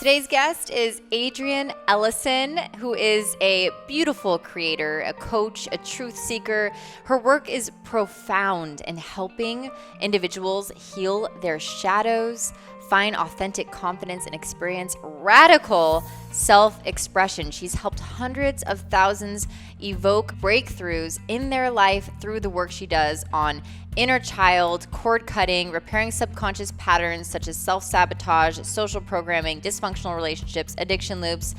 Today's guest is Adrian Ellison, who is a beautiful creator, a coach, a truth seeker. Her work is profound in helping individuals heal their shadows, find authentic confidence, and experience radical self-expression. She's helped hundreds of thousands evoke breakthroughs in their life through the work she does on inner child, cord cutting, repairing subconscious patterns such as self-sabotage, social programming, dysfunctional relationships, addiction loops,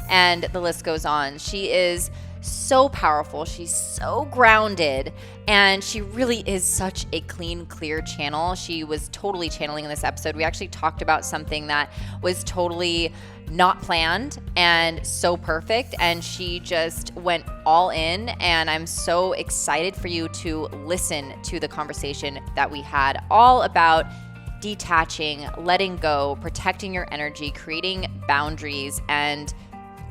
and the list goes on. She is so powerful. She's so grounded, and she really is such a clean, clear channel. She was totally channeling in this episode. We actually talked about something that was totally not planned and so perfect, and she just went all in, and I'm so excited for you to listen to the conversation that we had all about detaching, letting go, protecting your energy, creating boundaries, and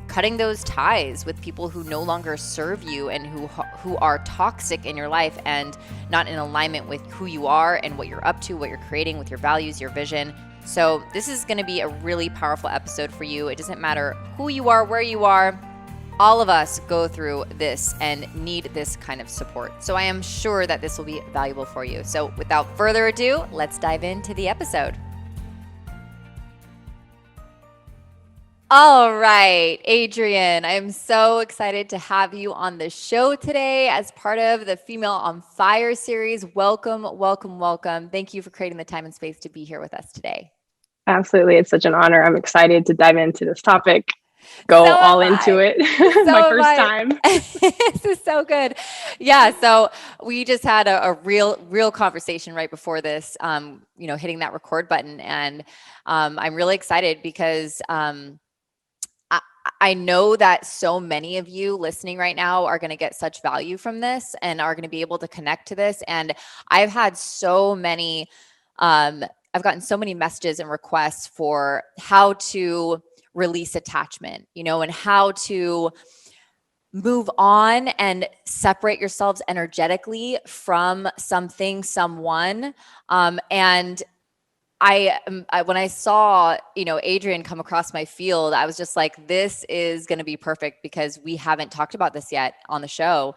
cutting those ties with people who no longer serve you and who are toxic in your life and not in alignment with who you are and what you're up to, what you're creating with your values, your vision. So this is going to be a really powerful episode for you. It doesn't matter who you are, where you are. All of us go through this and need this kind of support. So I am sure that this will be valuable for you. So without further ado, let's dive into the episode. All right, Adrian, I'm so excited to have you on the show today as part of the Female on Fire series. Welcome, welcome, welcome. Thank you for creating the time and space to be here with us today. Absolutely. It's such an honor. I'm excited to dive into this topic. Go all into it. My first time. This is so good. Yeah. So we just had a real conversation right before this, hitting that record button. And I'm really excited because I know that so many of you listening right now are going to get such value from this and are going to be able to connect to this. And I've had I've gotten so many messages and requests for how to release attachment, and how to move on and separate yourselves energetically from something, someone. And when I saw, Adrian come across my field, I was just like, this is going to be perfect because we haven't talked about this yet on the show.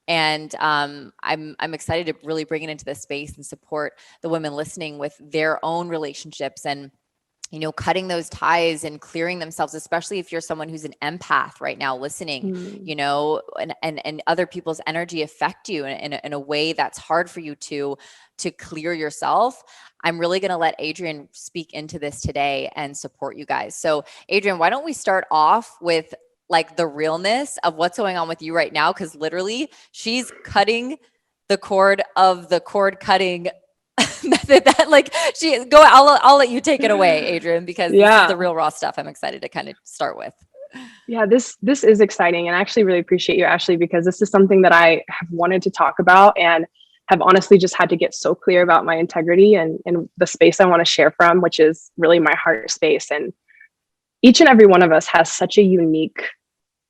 And I'm excited to really bring it into this space and support the women listening with their own relationships and, cutting those ties and clearing themselves, especially if you're someone who's an empath right now listening, and other people's energy affect you in a way that's hard for you to clear yourself. I'm really going to let Adrian speak into this today and support you guys. So Adrian, why don't we start off with like the realness of what's going on with you right now? Because literally she's cutting the cord of the cord cutting method I'll let you take it away, Adrian, because this is the real raw stuff I'm excited to kind of start with. Yeah, this is exciting. And I actually really appreciate you, Ashley, because this is something that I have wanted to talk about and have honestly just had to get so clear about my integrity and the space I want to share from, which is really my heart space. And each and every one of us has such a unique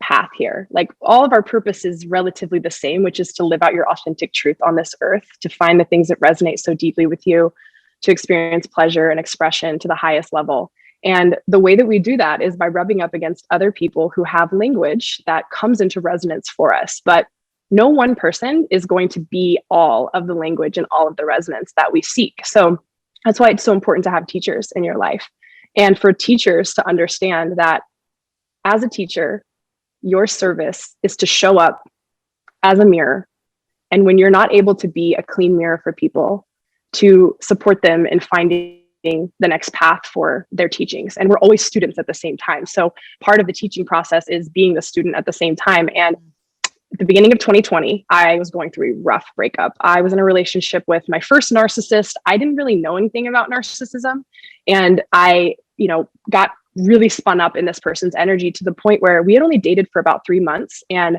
path here. Like all of our purpose is relatively the same, which is to live out your authentic truth on this earth, to find the things that resonate so deeply with you, to experience pleasure and expression to the highest level. And the way that we do that is by rubbing up against other people who have language that comes into resonance for us. But no one person is going to be all of the language and all of the resonance that we seek. So that's why it's so important to have teachers in your life. And for teachers to understand that as a teacher, your service is to show up as a mirror. And when you're not able to be a clean mirror for people, to support them in finding the next path for their teachings. And we're always students at the same time. So part of the teaching process is being the student at the same time. And at the beginning of 2020, I was going through a rough breakup. I was in a relationship with my first narcissist. I didn't really know anything about narcissism. And I, got really spun up in this person's energy to the point where we had only dated for about 3 months. And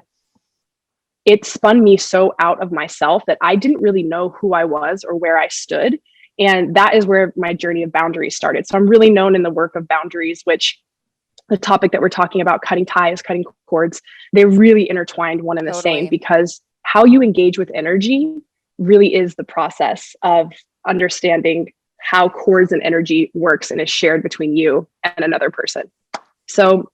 it spun me so out of myself that I didn't really know who I was or where I stood. And that is where my journey of boundaries started. So I'm really known in the work of boundaries, which the topic that we're talking about, cutting ties, cutting cords, they're really intertwined one and the same, because how you engage with energy really is the process of understanding how cords and energy works and is shared between you and another person. So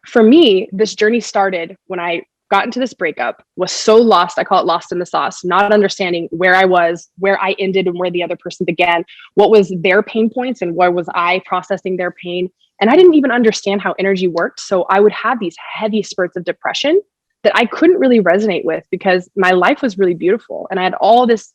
for me, this journey started when I got into this breakup, was so lost. I call it lost in the sauce, not understanding where I was, where I ended, and where the other person began, what was their pain points and where was I processing their pain. And I didn't even understand how energy worked. So I would have these heavy spurts of depression that I couldn't really resonate with because my life was really beautiful. And I had all this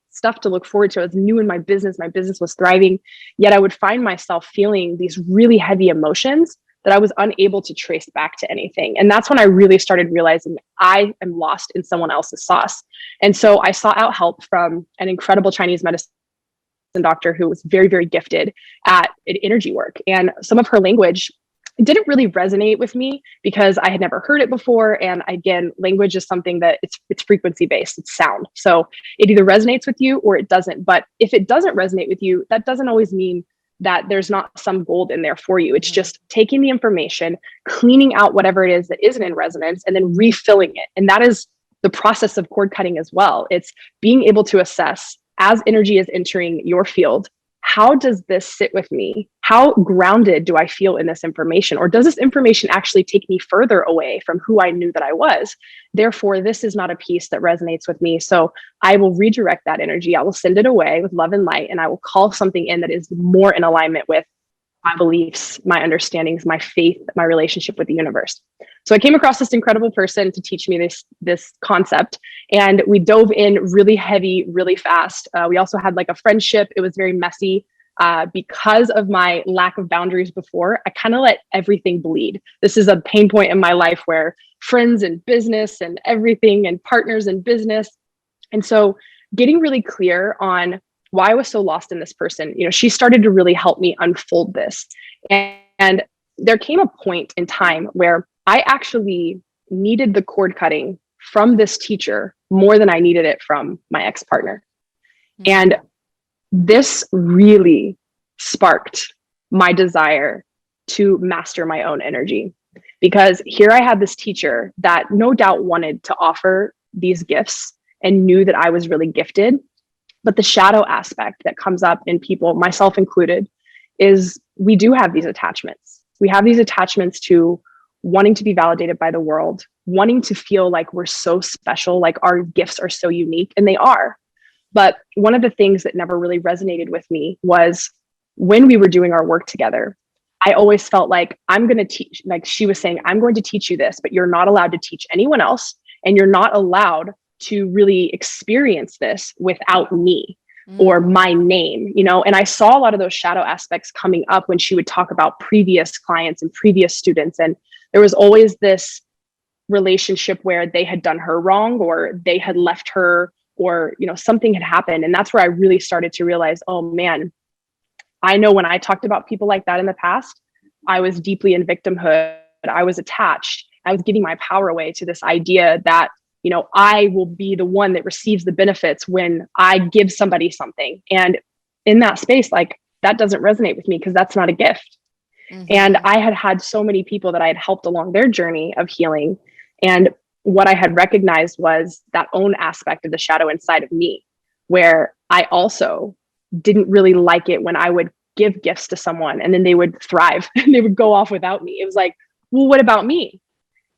stuff to look forward to. I was new in my business. My business was thriving. Yet I would find myself feeling these really heavy emotions that I was unable to trace back to anything. And that's when I really started realizing I am lost in someone else's sauce. And so I sought out help from an incredible Chinese medicine doctor who was very, very gifted at energy work. And some of her language didn't really resonate with me because I had never heard it before. And again, language is something that it's frequency based, it's sound. So it either resonates with you or it doesn't. But if it doesn't resonate with you, that doesn't always mean that there's not some gold in there for you. It's just taking the information, cleaning out whatever it is that isn't in resonance, and then refilling it. And that is the process of cord cutting as well. It's being able to assess as energy is entering your field, how does this sit with me? How grounded do I feel in this information? Or does this information actually take me further away from who I knew that I was? Therefore, this is not a piece that resonates with me. So I will redirect that energy. I will send it away with love and light, and I will call something in that is more in alignment with my beliefs, my understandings, my faith, my relationship with the universe. So I came across this incredible person to teach me this concept, and we dove in really heavy, really fast. We also had like a friendship. It was very messy. Because of my lack of boundaries before, I kind of let everything bleed. This is a pain point in my life where friends and business and everything and partners and business. And so getting really clear on why I was so lost in this person, she started to really help me unfold this. And there came a point in time where I actually needed the cord cutting from this teacher more than I needed it from my ex-partner. Mm-hmm. And this really sparked my desire to master my own energy, because here I had this teacher that no doubt wanted to offer these gifts and knew that I was really gifted. But the shadow aspect that comes up in people, myself included, is we do have these attachments. We have these attachments to wanting to be validated by the world, wanting to feel like we're so special, like our gifts are so unique, and they are. But one of the things that never really resonated with me was when we were doing our work together, I always felt like I'm going to teach, like she was saying, I'm going to teach you this, but you're not allowed to teach anyone else. And you're not allowed to really experience this without me or my name, and I saw a lot of those shadow aspects coming up when she would talk about previous clients and previous students. And there was always this relationship where they had done her wrong or they had left her or, something had happened. And that's where I really started to realize, oh man, I know when I talked about people like that in the past, I was deeply in victimhood. I was attached. I was giving my power away to this idea that I will be the one that receives the benefits when I give somebody something. And in that space, like that doesn't resonate with me because that's not a gift. Mm-hmm. And I had so many people that I had helped along their journey of healing. And what I had recognized was that own aspect of the shadow inside of me, where I also didn't really like it when I would give gifts to someone and then they would thrive and they would go off without me. It was like, well, what about me?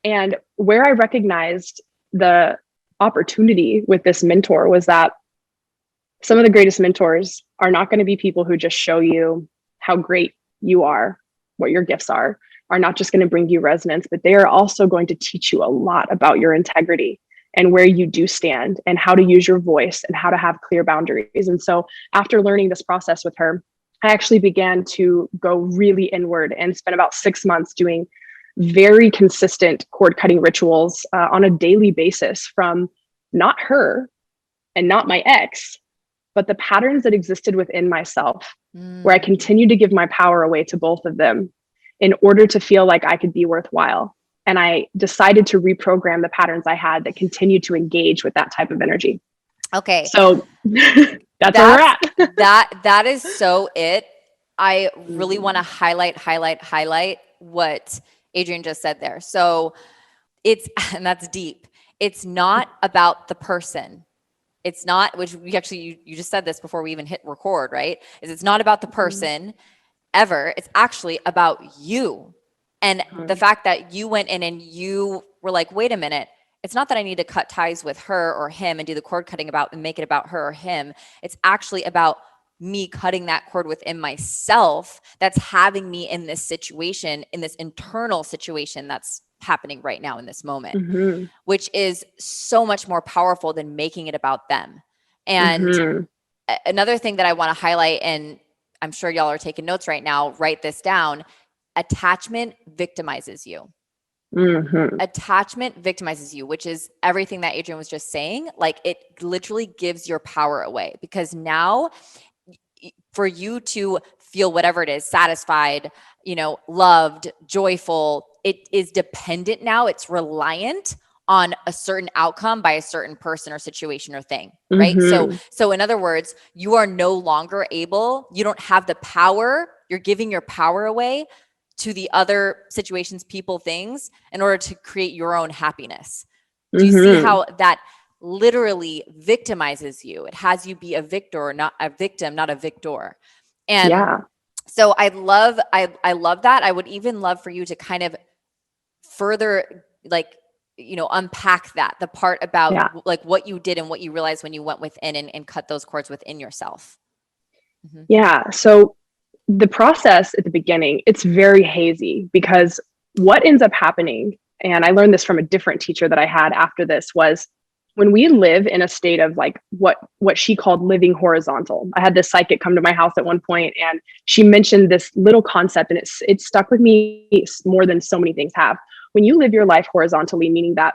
And where I recognized the opportunity with this mentor was that some of the greatest mentors are not going to be people who just show you how great you are, what your gifts are not just going to bring you resonance, but they are also going to teach you a lot about your integrity and where you do stand and how to use your voice and how to have clear boundaries. And so after learning this process with her, I actually began to go really inward and spent about 6 months doing very consistent cord cutting rituals on a daily basis from not her and not my ex, but the patterns that existed within myself, where I continued to give my power away to both of them in order to feel like I could be worthwhile. And I decided to reprogram the patterns I had that continued to engage with that type of energy. Okay. So that's where we're at. That is so it. I really want to highlight what Adrian just said there. So and that's deep. It's not about the person. It's not, which we actually, you just said this before we even hit record, right? It's not about the person ever. It's actually about you. And the fact that you went in and you were like, wait a minute, it's not that I need to cut ties with her or him and do the cord cutting about and make it about her or him. It's actually about me cutting that cord within myself that's having me in this situation, in this internal situation that's happening right now in this moment, which is so much more powerful than making it about them. And another thing that I want to highlight, and I'm sure y'all are taking notes right now, write this down. Attachment victimizes you. Attachment victimizes you, which is everything that Adrian was just saying. Like, it literally gives your power away, because now for you to feel whatever it is, satisfied, loved, joyful, it is dependent now. It's reliant on a certain outcome by a certain person or situation or thing, right? So in other words, you are no longer able, you don't have the power, you're giving your power away to the other situations, people, things, in order to create your own happiness. Do you see how that literally victimizes you? It has you be a victor, not a victim, not a victor. And so I love that. I would even love for you to kind of further, unpack that, the part about like what you did and what you realized when you went within and cut those cords within yourself. Yeah. So the process at the beginning, it's very hazy, because what ends up happening, and I learned this from a different teacher that I had after this, was when we live in a state of like what she called living horizontal. I had this psychic come to my house at one point, and she mentioned this little concept, and it stuck with me more than so many things have. When you live your life horizontally, meaning that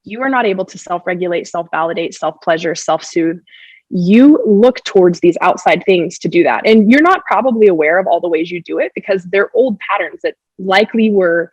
you are not able to self-regulate, self-validate, self-pleasure, self-soothe, you look towards these outside things to do that. And you're not probably aware of all the ways you do it, because they're old patterns that likely were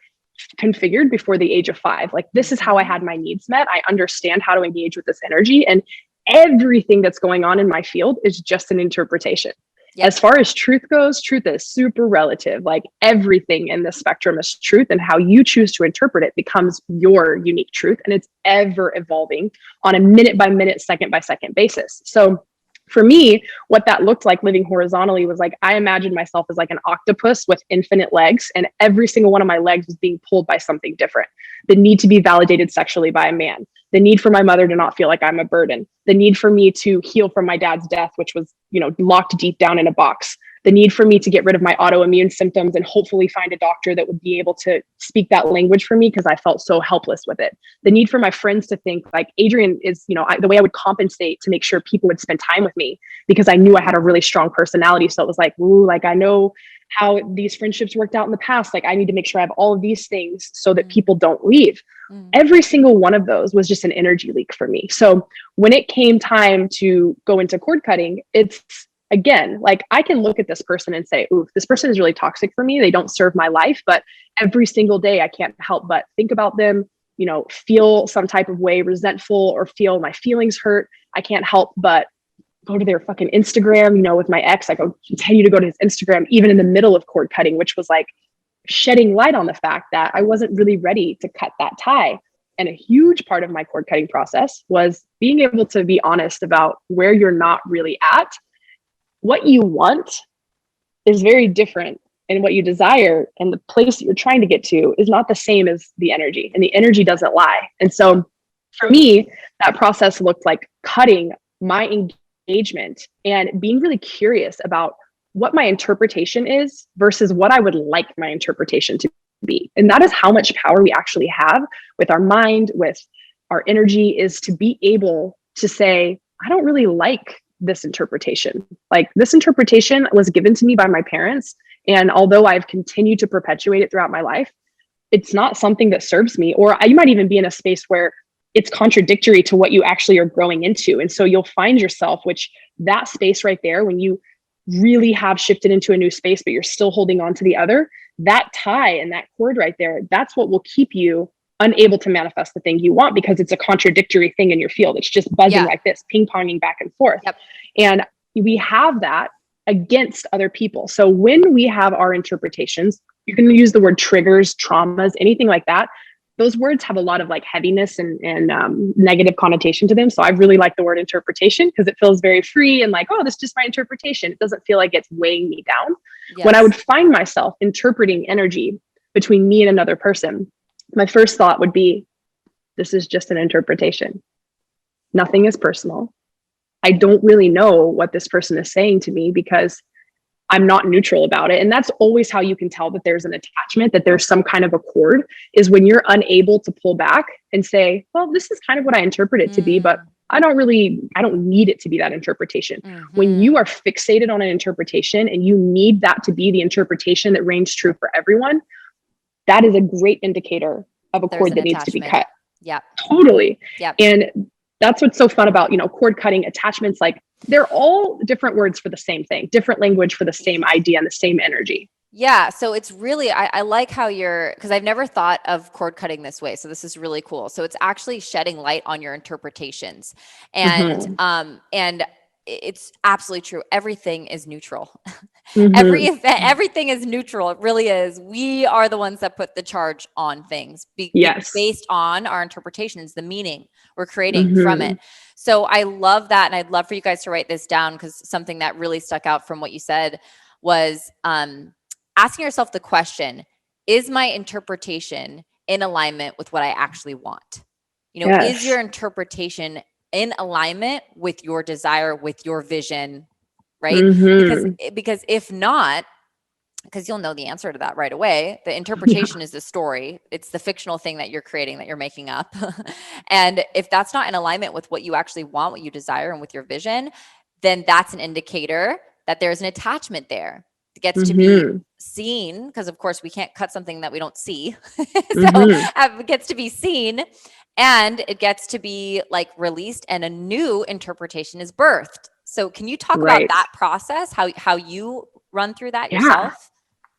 configured before the age of 5. Like, this is how I had my needs met. I understand how to engage with this energy, and everything that's going on in my field is just an interpretation. As far as truth goes, truth is super relative. Like, everything in the spectrum is truth, and how you choose to interpret it becomes your unique truth. And it's ever evolving on a minute by minute, second by second basis. So for me, what that looked like living horizontally was like, I imagined myself as like an octopus with infinite legs, and every single one of my legs was being pulled by something different. The need to be validated sexually by a man, the need for my mother to not feel like I'm a burden, the need for me to heal from my dad's death, which was, locked deep down in a box, the need for me to get rid of my autoimmune symptoms and hopefully find a doctor that would be able to speak that language for me, because I felt so helpless with it. The need for my friends to think like Adrian is, the way I would compensate to make sure people would spend time with me, because I knew I had a really strong personality. So it was like, ooh, like, I know how these friendships worked out in the past. Like, I need to make sure I have all of these things so that people don't leave. Every single one of those was just an energy leak for me. So when it came time to go into cord cutting, it's, again, like, I can look at this person and say, ooh, this person is really toxic for me. They don't serve my life. But every single day I can't help but think about them, feel some type of way, resentful, or feel my feelings hurt. I can't help but go to their fucking Instagram. With my ex, I continue to go to his Instagram, even in the middle of cord cutting, which was like shedding light on the fact that I wasn't really ready to cut that tie. And a huge part of my cord cutting process was being able to be honest about where you're not really at. What you want is very different, and what you desire and the place that you're trying to get to is not the same as the energy, and the energy doesn't lie. And so for me, that process looked like cutting my engagement and being really curious about what my interpretation is versus what I would like my interpretation to be. And that is how much power we actually have with our mind, with our energy, is to be able to say, I don't really like this interpretation. Like, this interpretation was given to me by my parents. And although I've continued to perpetuate it throughout my life, it's not something that serves me. Or you might even be in a space where it's contradictory to what you actually are growing into. And so you'll find yourself, which that space right there, when you really have shifted into a new space, but you're still holding on to the other, that tie and that cord right there, that's what will keep you unable to manifest the thing you want, because it's a contradictory thing in your field. It's just buzzing like this, ping-ponging back and forth. And we have that against other people. So when we have our interpretations, you can use the word triggers, traumas, anything like that. Those words have a lot of like heaviness and negative connotation to them. So I really like the word interpretation, because it feels very free and like, oh, this is just my interpretation. It doesn't feel like it's weighing me down. When I would find myself interpreting energy between me and another person, my first thought would be, this is just an interpretation. Nothing is personal. I don't really know what this person is saying to me because I'm not neutral about it. And that's always how you can tell that there's an attachment, that there's some kind of accord, is when you're unable to pull back and say, well, this is kind of what I interpret it to be, but I don't need it to be that interpretation. When you are fixated on an interpretation and you need that to be the interpretation that reigns true for everyone, that is a great indicator of a cord that needs to be cut. Yeah. Totally. Yep. And that's what's so fun about, cord cutting, attachments. Like, they're all different words for the same thing, different language for the same idea and the same energy. Yeah. So it's really, I like how because I've never thought of cord cutting this way. So this is really cool. So it's actually shedding light on your interpretations, and it's absolutely true. Everything is neutral. Every event, everything is neutral. It really is. We are the ones that put the charge on things based on our interpretations, the meaning we're creating from it. So I love that. And I'd love for you guys to write this down, because something that really stuck out from what you said was asking yourself the question, is my interpretation in alignment with what I actually want? Is your interpretation in alignment with your desire, with your vision, right? Because if not, because you'll know the answer to that right away. The interpretation is the story. It's the fictional thing that you're creating, that you're making up. And if that's not in alignment with what you actually want, what you desire, and with your vision, then that's an indicator that there's an attachment there. It gets to be seen, because of course we can't cut something that we don't see. So it gets to be seen, and it gets to be like released, and a new interpretation is birthed. So can you talk about that process, how you run through that yourself?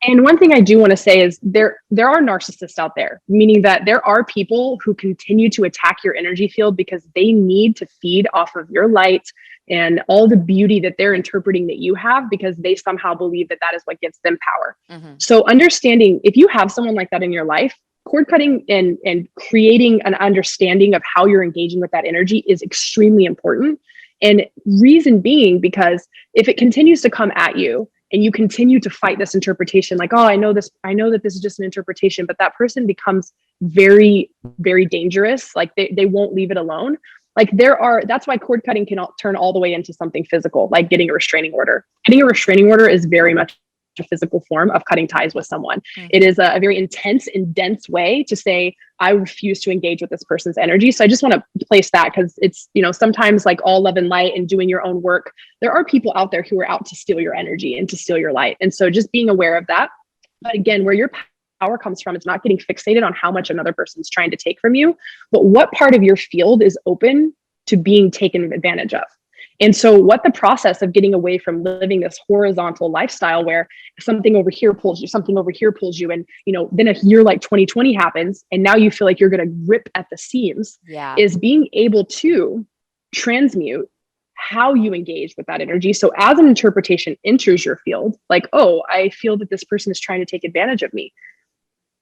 And one thing I do want to say is there are narcissists out there, meaning that there are people who continue to attack your energy field because they need to feed off of your light and all the beauty that they're interpreting that you have, because they somehow believe that is what gives them power. So understanding, if you have someone like that in your life, cord cutting and creating an understanding of how you're engaging with that energy is extremely important. And reason being, because if it continues to come at you and you continue to fight this interpretation, like, oh, I know that this is just an interpretation, but that person becomes very, very dangerous. Like they won't leave it alone. Like that's why cord cutting can turn all the way into something physical, like getting a restraining order. Getting a restraining order is very much a physical form of cutting ties with someone. It is a very intense and dense way to say, I refuse to engage with this person's energy. So I just want to place that, because it's, sometimes, like all love and light and doing your own work, there are people out there who are out to steal your energy and to steal your light. And so just being aware of that. But again, where your power comes from, it's not getting fixated on how much another person's trying to take from you, but what part of your field is open to being taken advantage of. And so what the process of getting away from living this horizontal lifestyle where something over here pulls you, something over here pulls you, and then a year like 2020 happens and now you feel like you're going to rip at the seams, is being able to transmute how you engage with that energy. So as an interpretation enters your field, like, oh, I feel that this person is trying to take advantage of me.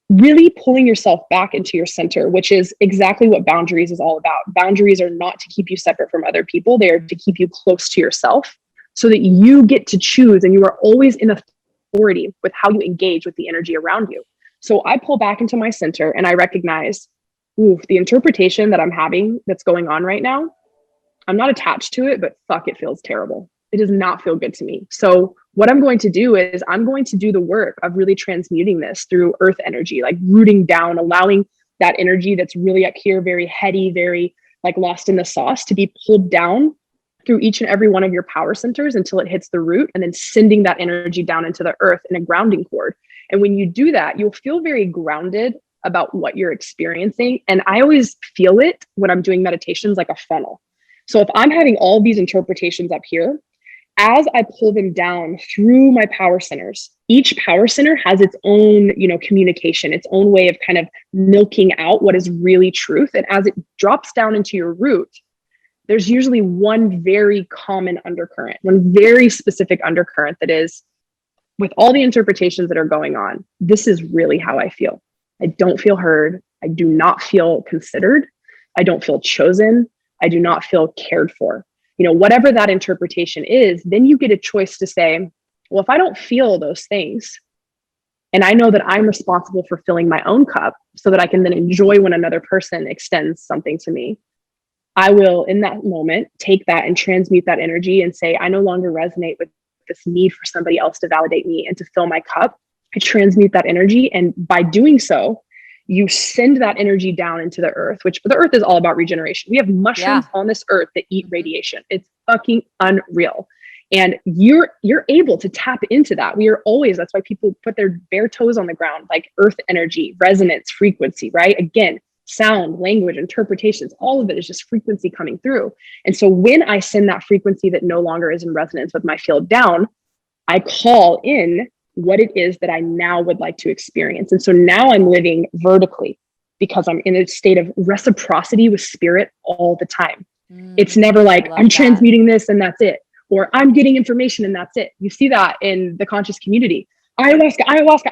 Really pulling yourself back into your center, which is exactly what boundaries is all about. Boundaries are not to keep you separate from other people. They are to keep you close to yourself so that you get to choose, and you are always in authority with how you engage with the energy around you. So I pull back into my center and I recognize, the interpretation that I'm having that's going on right now, I'm not attached to it, but fuck, it feels terrible. It does not feel good to me. So what I'm going to do is I'm going to do the work of really transmuting this through earth energy, like rooting down, allowing that energy that's really up here, very heady, very like lost in the sauce, to be pulled down through each and every one of your power centers until it hits the root, and then sending that energy down into the earth in a grounding cord. And when you do that, you'll feel very grounded about what you're experiencing. And I always feel it when I'm doing meditations like a funnel. So if I'm having all these interpretations up here, as I pull them down through my power centers, each power center has its own, communication, its own way of kind of milking out what is really truth. And as it drops down into your root, there's usually one very common undercurrent, one very specific undercurrent that is, with all the interpretations that are going on, this is really how I feel. I don't feel heard. I do not feel considered. I don't feel chosen. I do not feel cared for. Whatever that interpretation is, then you get a choice to say, well, if I don't feel those things And I know that I'm responsible for filling my own cup so that I can then enjoy when another person extends something to me. I will, in that moment, take that and transmute that energy and say, I no longer resonate with this need for somebody else to validate me and to fill my cup. I transmute that energy. And by doing so, you send that energy down into the earth, which the earth is all about regeneration. We have mushrooms on this earth that eat radiation. It's fucking unreal. And you're able to tap into that. We are always, that's why people put their bare toes on the ground, like earth energy, resonance, frequency, right? Again, sound, language, interpretations, all of it is just frequency coming through. And so when I send that frequency that no longer is in resonance with my field down, I call in what it is that I now would like to experience. And so now I'm living vertically because I'm in a state of reciprocity with spirit all the time. It's never like I'm transmuting this and that's it, or I'm getting information and that's it. You see that in the conscious community. Ayahuasca,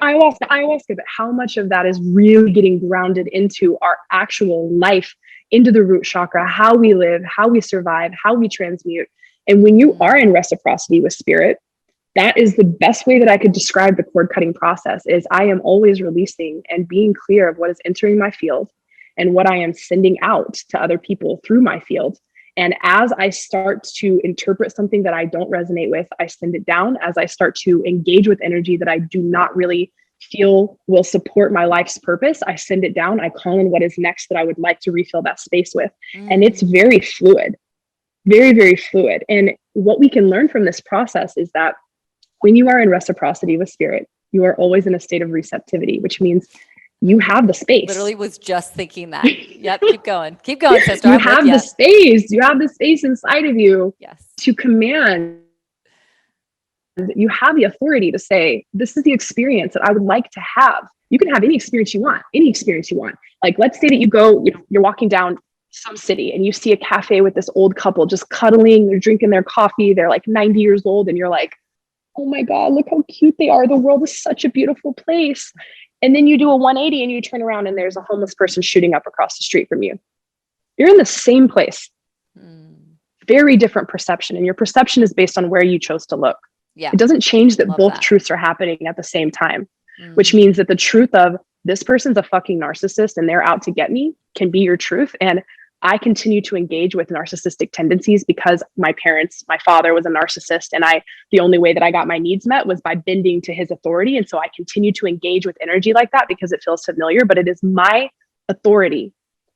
but how much of that is really getting grounded into our actual life, into the root chakra, how we live, how we survive, how we transmute. And when you are in reciprocity with spirit, that is the best way that I could describe the cord cutting process. Is I am always releasing and being clear of what is entering my field and what I am sending out to other people through my field. And as I start to interpret something that I don't resonate with, I send it down. As I start to engage with energy that I do not really feel will support my life's purpose, I send it down. I call in what is next that I would like to refill that space with. And it's very fluid, very, very fluid. And what we can learn from this process is that when you are in reciprocity with spirit, you are always in a state of receptivity, which means you have the space. Literally was just thinking that. Yep. Keep going, sister. You have the space. You have the space inside of you to command. You have the authority to say, this is the experience that I would like to have. You can have any experience you want, Like, let's say that you go, you're walking down some city and you see a cafe with this old couple just cuddling, they're drinking their coffee. They're like 90 years old. And you're like, oh my God, look how cute they are. The world is such a beautiful place. And then you do a 180 and you turn around and there's a homeless person shooting up across the street from you. You're in the same place. Very different perception. And your perception is based on where you chose to look. Yeah. It doesn't change that both truths are happening at the same time, which means that the truth of this person's a fucking narcissist and they're out to get me can be your truth. And I continue to engage with narcissistic tendencies because my father was a narcissist, and the only way that I got my needs met was by bending to his authority. And so I continue to engage with energy like that because it feels familiar, but it is my authority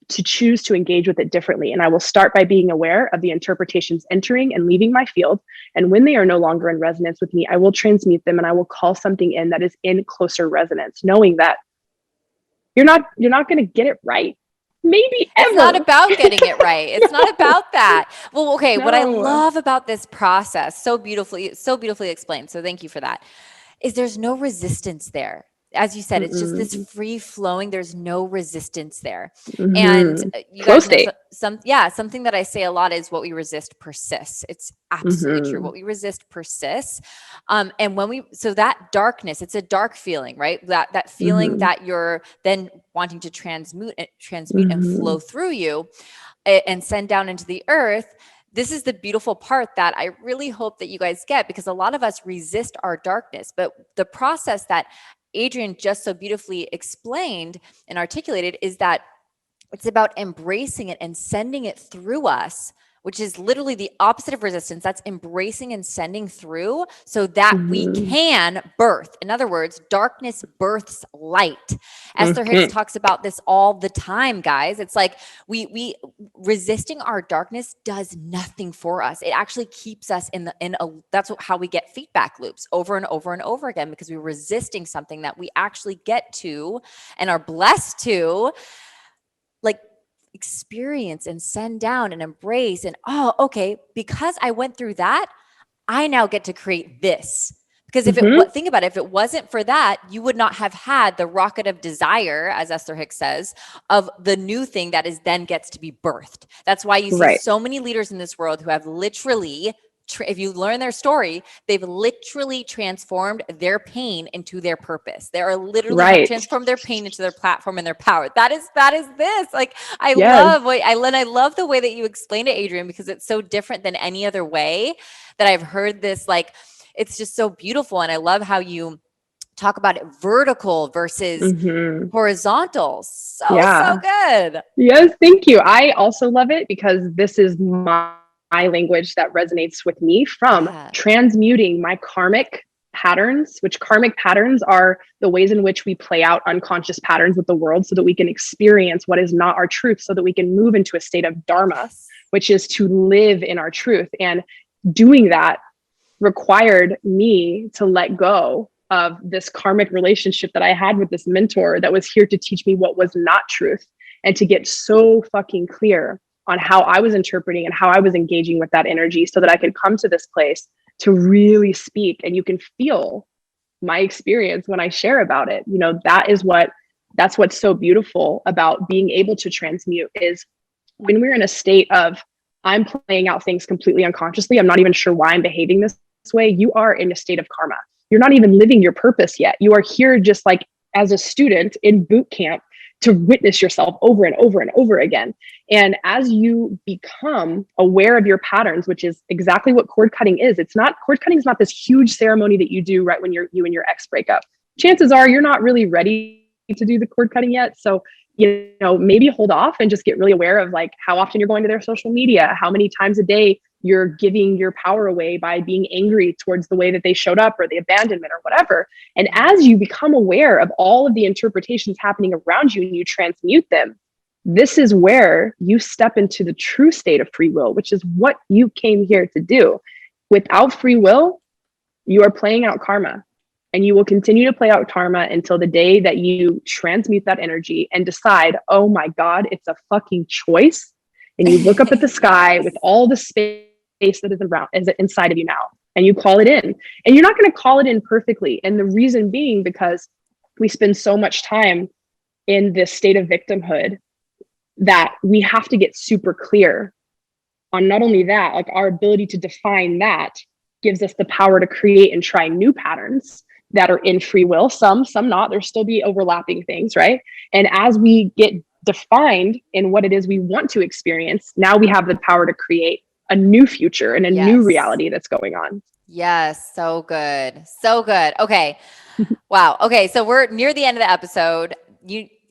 to choose to engage with it differently. And I will start by being aware of the interpretations entering and leaving my field. And when they are no longer in resonance with me, I will transmute them and I will call something in that is in closer resonance, knowing that you're not going to get it right. Maybe ever. It's not about getting it right. It's not about that. Well, okay. No. What I love about this process, so beautifully explained. So thank you for that. Is there's no resistance there. As you said, it's just this free flowing. There's no resistance there. And you guys know something that I say a lot is what we resist persists. It's absolutely true. What we resist persists. And so that darkness, it's a dark feeling, right? That feeling that you're then wanting to transmute and flow through you and send down into the earth. This is the beautiful part that I really hope that you guys get, because a lot of us resist our darkness, but the process that Adrian just so beautifully explained and articulated is that it's about embracing it and sending it through us, which is literally the opposite of resistance. That's embracing and sending through so that we can birth. In other words, darkness births light. Esther Hicks talks about this all the time, guys. It's like we resisting our darkness does nothing for us. It actually keeps us that's how we get feedback loops over and over and over again, because we're resisting something that we actually get to and are blessed to, like, experience and send down and embrace. And okay, because I went through that, I now get to create this. Because think about it, if it wasn't for that, you would not have had the rocket of desire, as Esther Hicks says, of the new thing that then gets to be birthed. That's why you see so many leaders in this world who have literally, if you learn their story, they've literally transformed their pain into their purpose. They are literally have transformed their pain into their platform and their power. That is this. Like, I love the way that you explained it, Adrian, because it's so different than any other way that I've heard this. Like, it's just so beautiful. And I love how you talk about it, vertical versus horizontal. So good. Yes, thank you. I also love it because this is my language that resonates with me from transmuting my karmic patterns, which karmic patterns are the ways in which we play out unconscious patterns with the world so that we can experience what is not our truth, so that we can move into a state of dharma, which is to live in our truth. And doing that required me to let go of this karmic relationship that I had with this mentor that was here to teach me what was not truth, and to get so fucking clear on how I was interpreting and how I was engaging with that energy so that I could come to this place to really speak. And you can feel my experience when I share about it. You know, that's what's so beautiful about being able to transmute, is when we're in a state of, I'm playing out things completely unconsciously, I'm not even sure why I'm behaving this way, you are in a state of karma. You're not even living your purpose yet. You are here just like as a student in boot camp to witness yourself over and over and over again. And as you become aware of your patterns, which is exactly what cord cutting is, cord cutting is not this huge ceremony that you do right when you and your ex break up. Chances are you're not really ready to do the cord cutting yet. So, you know, maybe hold off and just get really aware of like how often you're going to their social media, how many times a day you're giving your power away by being angry towards the way that they showed up or the abandonment or whatever. And as you become aware of all of the interpretations happening around you and you transmute them, this is where you step into the true state of free will, which is what you came here to do. Without free will, you are playing out karma, and you will continue to play out karma until the day that you transmute that energy and decide, oh my God, it's a fucking choice. And you look up at the sky with all the space that is inside of you now, and you call it in. And you're not going to call it in perfectly. And the reason being because we spend so much time in this state of victimhood that we have to get super clear on not only that, like our ability to define that gives us the power to create and try new patterns that are in free will. Some not, there'll still be overlapping things, right? And as we get defined in what it is we want to experience, now we have the power to create a new future and a new reality that's going on. Yes. So good. So good. Okay. Wow. Okay. So we're near the end of the episode.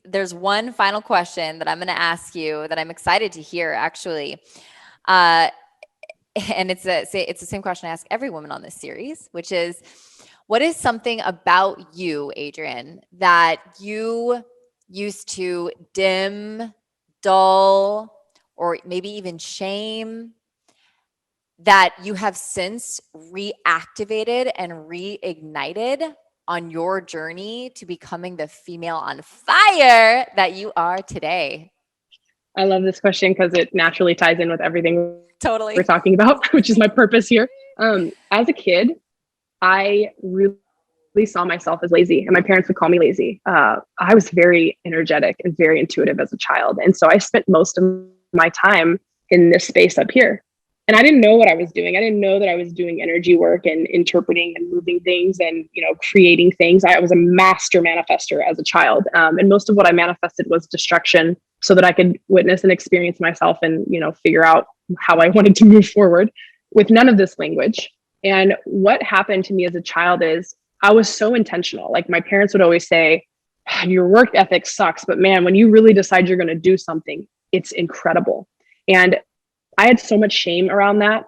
There's one final question that I'm going to ask you that I'm excited to hear, actually. And it's the same question I ask every woman on this series, which is, what is something about you, Adrian, that you used to dim, dull, or maybe even shame, that you have since reactivated and reignited on your journey to becoming the female on fire that you are today? I love this question because it naturally ties in with everything Totally we're talking about, which is my purpose here. As a kid, I really saw myself as lazy, and my parents would call me lazy. I was very energetic and very intuitive as a child. And so I spent most of my time in this space up here. And I didn't know what I was doing. I didn't know that I was doing energy work and interpreting and moving things and, you know, creating things. I was a master manifester as a child. And most of what I manifested was destruction so that I could witness and experience myself and, you know, figure out how I wanted to move forward with none of this language. And what happened to me as a child is I was so intentional. Like my parents would always say, your work ethic sucks, but man, when you really decide you're going to do something, it's incredible. And I had so much shame around that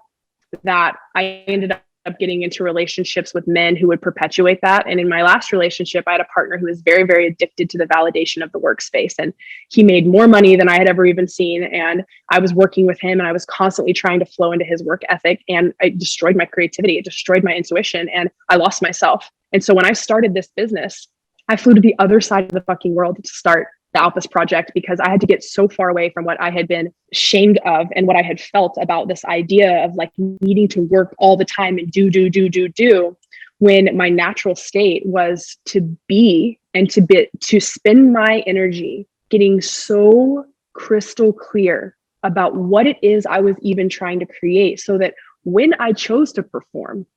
I ended up getting into relationships with men who would perpetuate that. And in my last relationship, I had a partner who was very, very addicted to the validation of the workspace. And he made more money than I had ever even seen. And I was working with him and I was constantly trying to flow into his work ethic, and it destroyed my creativity. It destroyed my intuition, and I lost myself. And so when I started this business, I flew to the other side of the fucking world to start the Alpas Project, because I had to get so far away from what I had been shamed of and what I had felt about this idea of like needing to work all the time and do, when my natural state was to be and to spend my energy getting so crystal clear about what it is I was even trying to create, so that when I chose to perform,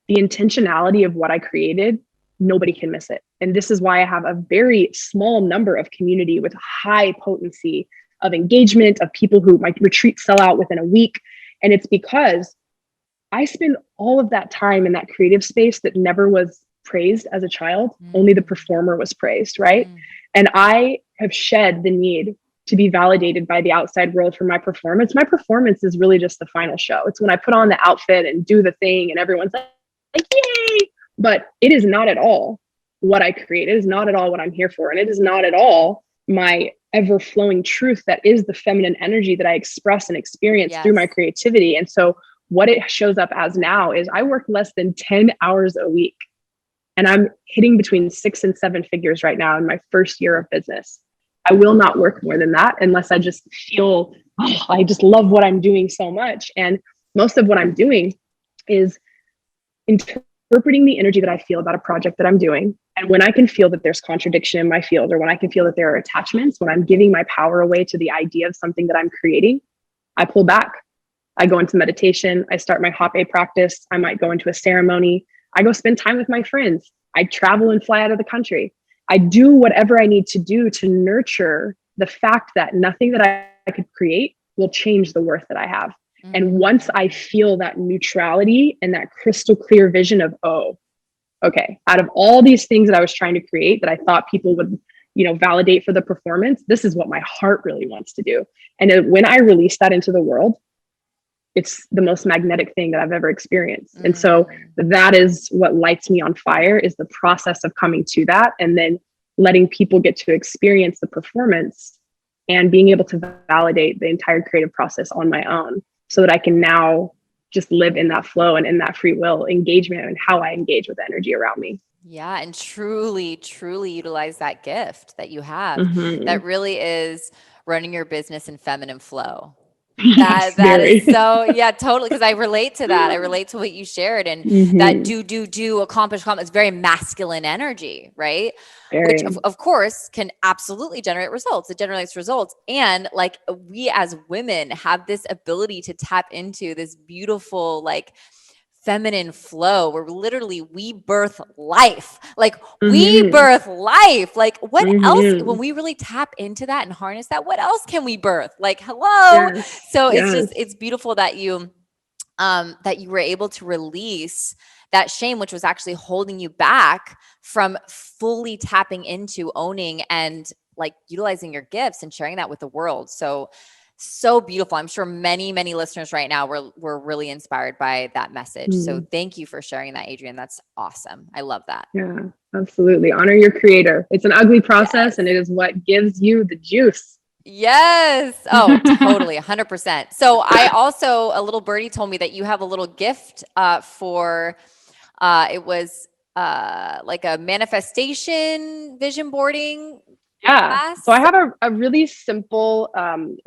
the intentionality of what I created, nobody can miss it. And this is why I have a very small number of community with high potency of engagement, of people who my retreats sell out within a week. And it's because I spend all of that time in that creative space that never was praised as a child. Only the performer was praised, right? And I have shed the need to be validated by the outside world for my performance. My performance is really just the final show. It's when I put on the outfit and do the thing and everyone's like, yay! But it is not at all what I create. It is not at all what I'm here for. And it is not at all my ever flowing truth that is the feminine energy that I express and experience through my creativity. And so what it shows up as now is I work less than 10 hours a week. And I'm hitting between 6 and 7 figures right now in my first year of business. I will not work more than that unless I just feel, oh, I just love what I'm doing so much. And most of what I'm doing is interpreting the energy that I feel about a project that I'm doing. And when I can feel that there's contradiction in my field, or when I can feel that there are attachments, when I'm giving my power away to the idea of something that I'm creating, I pull back. I go into meditation. I start my hop A practice. I might go into a ceremony. I go spend time with my friends. I travel and fly out of the country. I do whatever I need to do to nurture the fact that nothing that I could create will change the worth that I have. And once I feel that neutrality and that crystal clear vision of, oh, okay, out of all these things that I was trying to create that I thought people would, validate for the performance, this is what my heart really wants to do. And when I release that into the world, it's the most magnetic thing that I've ever experienced. And so that is what lights me on fire, is the process of coming to that and then letting people get to experience the performance and being able to validate the entire creative process on my own, so that I can now just live in that flow and in that free will engagement and how I engage with the energy around me. Yeah. And truly, truly utilize that gift that you have that really is running your business in feminine flow. Yes, That is so, yeah, totally. Cause I relate to that. I relate to what you shared, and that accomplish. It's very masculine energy, right? Very. Which of course can absolutely generate results. It generates results. And like, we as women have this ability to tap into this beautiful, like, feminine flow where literally we birth life. Like we birth life. Like what else, when we really tap into that and harness that, what else can we birth? Like, hello. Yes. So it's beautiful that you were able to release that shame, which was actually holding you back from fully tapping into owning and like utilizing your gifts and sharing that with the world. So beautiful. I'm sure many, many listeners right now were really inspired by that message. So thank you for sharing that, Adrian. That's awesome. I love that. Yeah, absolutely. Honor your creator. It's an ugly process, and it is what gives you the juice. Yes. Oh, totally. 100%. So I also, a little birdie told me that you have a little gift for, it was like a manifestation vision boarding. Yeah. class. So I have a really simple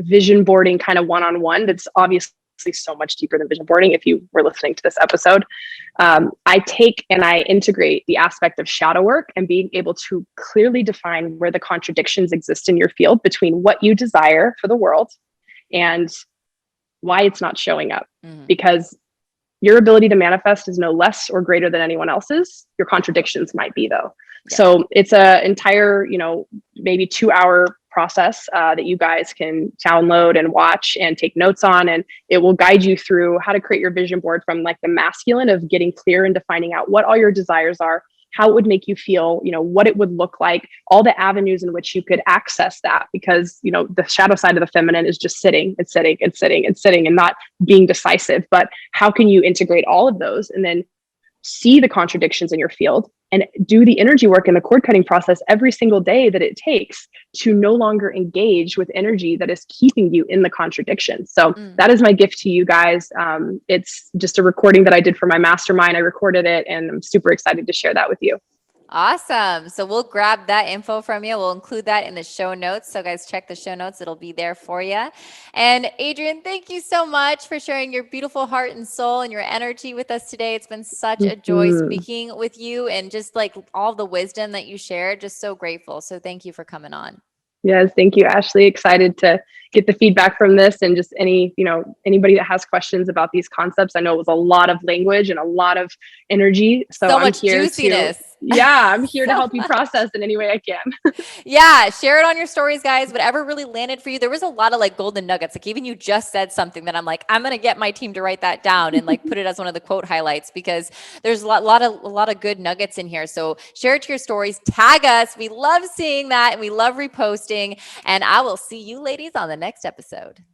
vision boarding kind of one-on-one that's obviously so much deeper than vision boarding. If you were listening to this episode, I take and I integrate the aspect of shadow work and being able to clearly define where the contradictions exist in your field between what you desire for the world and why it's not showing up. Because your ability to manifest is no less or greater than anyone else's. Your contradictions might be, though. Yeah. So it's a entire, maybe 2-hour process that you guys can download and watch and take notes on. And it will guide you through how to create your vision board from like the masculine of getting clear and defining out what all your desires are, how it would make you feel, what it would look like, all the avenues in which you could access that. Because, the shadow side of the feminine is just sitting and sitting and sitting and sitting and not being decisive. But how can you integrate all of those and then see the contradictions in your field and do the energy work and the cord cutting process every single day that it takes to no longer engage with energy that is keeping you in the contradiction. So that is my gift to you guys. It's just a recording that I did for my mastermind. I recorded it and I'm super excited to share that with you. Awesome. So we'll grab that info from you. We'll include that in the show notes. So guys, check the show notes. It'll be there for you. And Adrian, thank you so much for sharing your beautiful heart and soul and your energy with us today. It's been such a joy speaking with you and just like all the wisdom that you shared. Just so grateful. So thank you for coming on. Yes, thank you, Ashley. Excited to get the feedback from this, and just anybody that has questions about these concepts. I know it was a lot of language and a lot of energy. So I'm much here juiciness. I'm here to help you process in any way I can. Yeah, share it on your stories, guys. Whatever really landed for you. There was a lot of like golden nuggets. Like even you just said something that I'm like, I'm gonna get my team to write that down and like put it as one of the quote highlights, because there's a lot of good nuggets in here. So share it to your stories, tag us. We love seeing that and we love reposting. And I will see you ladies on the next episode.